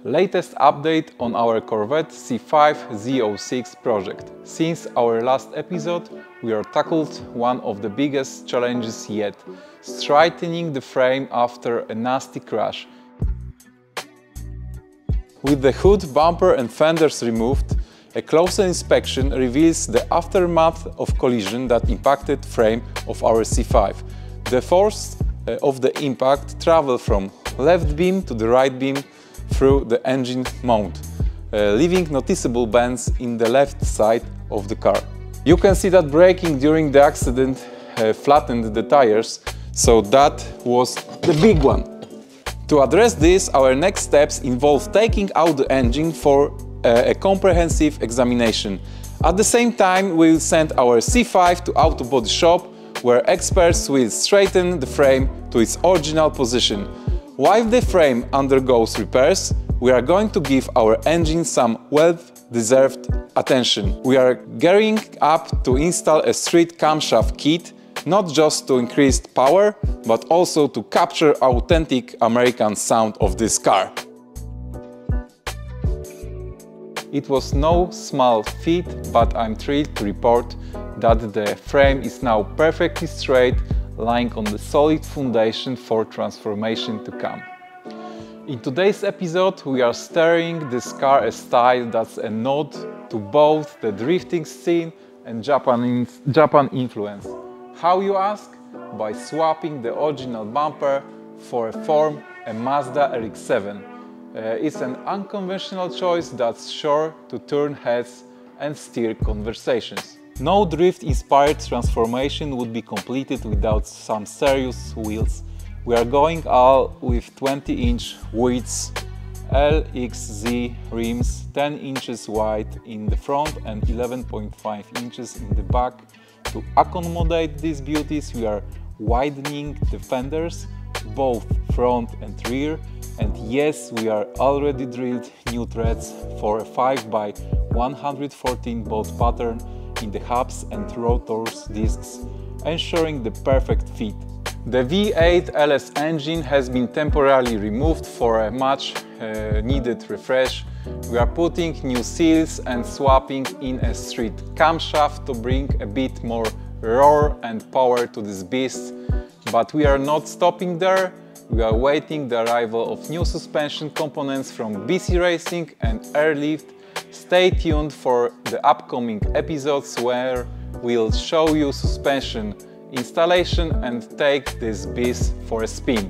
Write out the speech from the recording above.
Latest update on our Corvette C5 Z06 project. Since our last episode, we have tackled one of the biggest challenges yet, straightening the frame after a nasty crash. With the hood, bumper and fenders removed, a closer inspection reveals the aftermath of collision that impacted frame of our C5. The force of the impact traveled from left beam to the right beam through the engine mount, leaving noticeable bends in the left side of the car. You can see that braking during the accident flattened the tires, so that was the big one. To address this, our next steps involve taking out the engine for a comprehensive examination. At the same time, we'll send our C5 to auto body shop, where experts will straighten the frame to its original position. While the frame undergoes repairs, we are going to give our engine some well-deserved attention. We are gearing up to install a street camshaft kit, not just to increase power, but also to capture authentic American sound of this car. It was no small feat, but I'm thrilled to report that the frame is now perfectly straight, lying on the solid foundation for transformation to come. In today's episode, we are steering this car a style that's a nod to both the drifting scene and Japan influence. How, you ask? By swapping the original bumper for a Mazda RX7. It's an unconventional choice that's sure to turn heads and steer conversations. No drift-inspired transformation would be completed without some serious wheels. We are going all with 20-inch widths, LXZ rims, 10 inches wide in the front and 11.5 inches in the back. To accommodate these beauties, we are widening the fenders, both front and rear, and yes, we are already drilled new threads for a 5x114 bolt pattern in the hubs and rotors discs, ensuring the perfect fit. The V8 LS engine has been temporarily removed for a much needed refresh. We are putting new seals and swapping in a street camshaft to bring a bit more roar and power to this beast. But we are not stopping there. We are awaiting the arrival of new suspension components from BC Racing and Airlift. Stay tuned for the upcoming episodes where we'll show you suspension installation and take this beast for a spin.